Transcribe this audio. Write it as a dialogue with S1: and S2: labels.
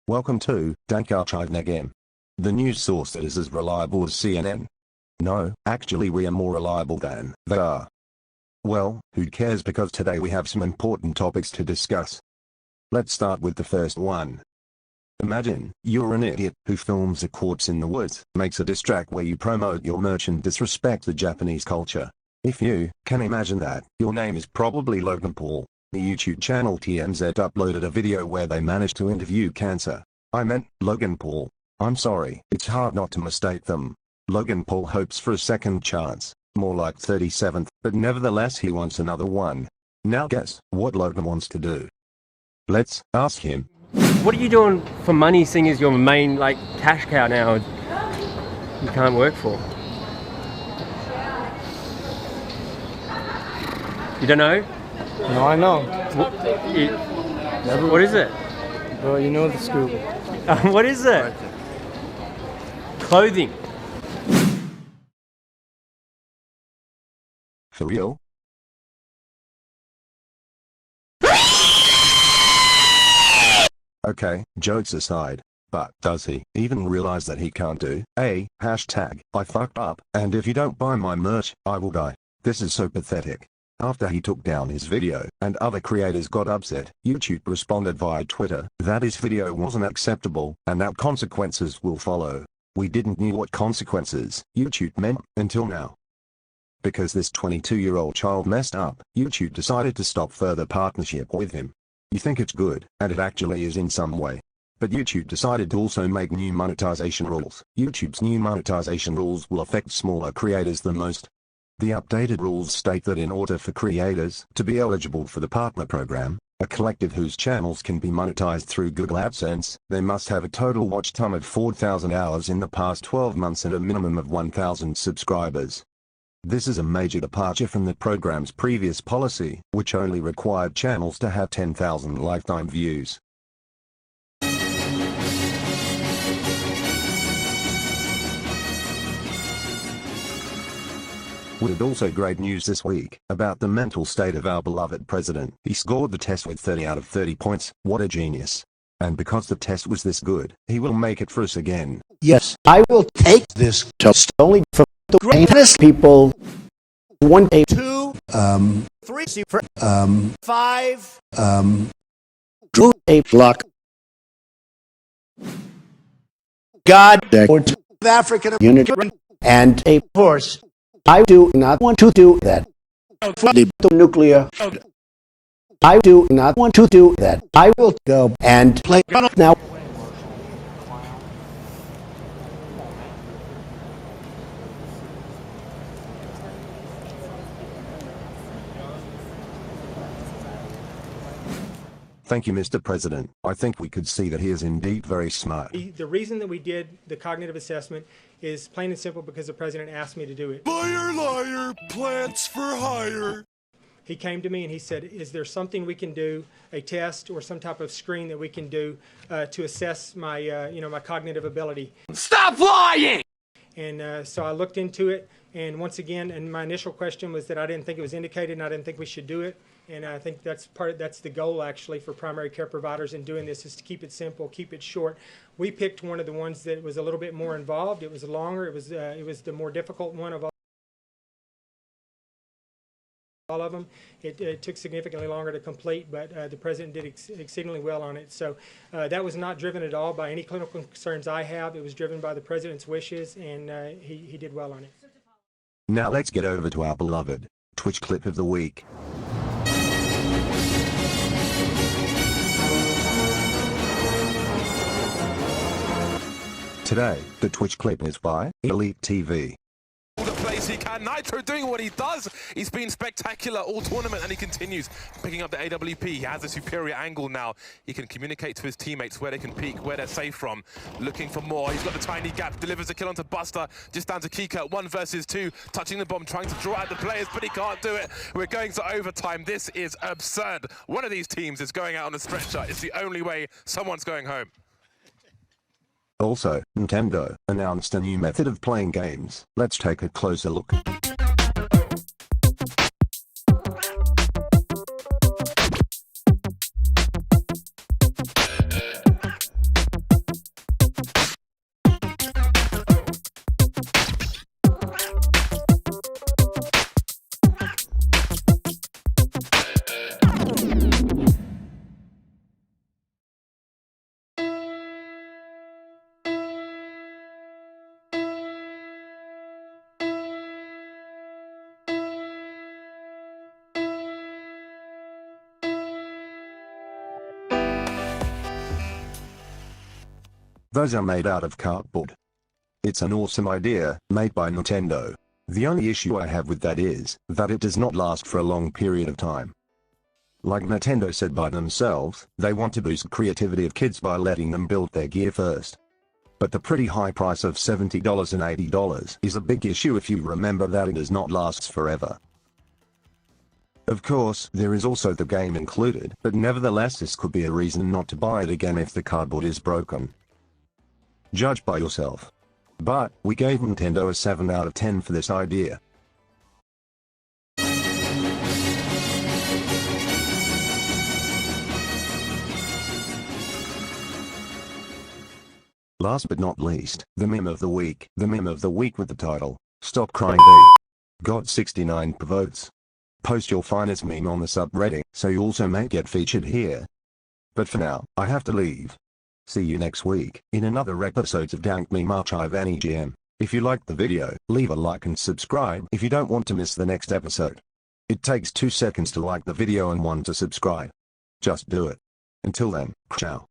S1: Welcome to Dank Archive NEGM, the news source that is as reliable as CNN. No, actually we are more reliable than they are. Well, who cares, because today we have some important topics to discuss. Let's start with the first one. Imagine you're an idiot who films a corpse in the woods, makes a diss track where you promote your merch and disrespect the Japanese culture. If you can imagine that, your name is probably Logan Paul. The YouTube channel TMZ uploaded a video where they managed to interview cancer. I meant Logan Paul. I'm sorry, it's hard not to mistake them. Logan Paul hopes for a second chance, more like 37th, but nevertheless he wants another one. Now guess what Logan wants to do. Let's ask him.
S2: What are you doing for money, seeing as your main cash cow now you can't work for? You don't know?
S3: No, I know.
S2: What is it?
S3: Bro, you know the scoop.
S2: What is it? Clothing.
S1: For real? Okay, jokes aside, but does he even realize that he can't do a hashtag I fucked up, and if you don't buy my merch, I will die? This is so pathetic. After he took down his video, and other creators got upset, YouTube responded via Twitter that his video wasn't acceptable, and that consequences will follow. We didn't know what consequences YouTube meant until now. Because this 22-year-old child messed up, YouTube decided to stop further partnership with him. You think it's good, and it actually is in some way. But YouTube decided to also make new monetization rules. YouTube's new monetization rules will affect smaller creators the most. The updated rules state that in order for creators to be eligible for the partner program, a collective whose channels can be monetized through Google AdSense, they must have a total watch time of 4,000 hours in the past 12 months and a minimum of 1,000 subscribers. This is a major departure from the program's previous policy, which only required channels to have 10,000 lifetime views. We had also great news this week about the mental state of our beloved president. He scored the test with 30 out of 30 points. What a genius. And because the test was this good, he will make it for us again.
S4: Yes, I will take this test only from the greatest people. 1, 2, 3, 5, drew a block. God, the African unity, and a horse. I do not want to do that. For the nuclear. I do not want to do that. I will go and play now.
S1: Thank you, Mr. President. I think we could see that he is indeed very smart.
S5: The reason that we did the cognitive assessment is plain and simple because the president asked me to do it.
S6: Liar, liar, plants for hire.
S5: He came to me and he said, is there something we can do, a test or some type of screen that we can do to assess my, my cognitive ability?
S6: Stop lying!
S5: And so I looked into it, and once again, and my initial question was that I didn't think it was indicated and I didn't think we should do it. And I think that's the goal actually for primary care providers in doing this, is to keep it simple, keep it short. We picked one of the ones that was a little bit more involved. It was longer. It was the more difficult one of all of them. It took significantly longer to complete, but the president did exceedingly well on it. So that was not driven at all by any clinical concerns I have. It was driven by the president's wishes, and he did well on it.
S1: Now let's get over to our beloved Twitch clip of the week. Today, the Twitch clip is by Elite TV.
S6: The place he can. Nitro doing what he does. He's been spectacular all tournament, and he continues picking up the AWP. He has a superior angle now. He can communicate to his teammates where they can peek, where they're safe from. Looking for more. He's got the tiny gap. Delivers a kill onto Buster. Just down to Kika. 1 versus 2. Touching the bomb, trying to draw out the players, but he can't do it. We're going to overtime. This is absurd. One of these teams is going out on a stretcher. It's the only way someone's going home.
S1: Also, Nintendo announced a new method of playing games. Let's take a closer look. Those are made out of cardboard. It's an awesome idea, made by Nintendo. The only issue I have with that is that it does not last for a long period of time. Like Nintendo said by themselves, they want to boost creativity of kids by letting them build their gear first. But the pretty high price of $70 and $80 is a big issue if you remember that it does not last forever. Of course, there is also the game included, but nevertheless this could be a reason not to buy it again if the cardboard is broken. Judge by yourself. But, we gave Nintendo a 7 out of 10 for this idea. Last but not least, the meme of the week. The meme of the week with the title, Stop Crying B. Got 69 votes. Post your finest meme on the subreddit, so you also may get featured here. But for now, I have to leave. See you next week, in another episode of Dank Archive NEGM. If you liked the video, leave a like and subscribe if you don't want to miss the next episode. It takes 2 seconds to like the video and 1 to subscribe. Just do it. Until then, ciao.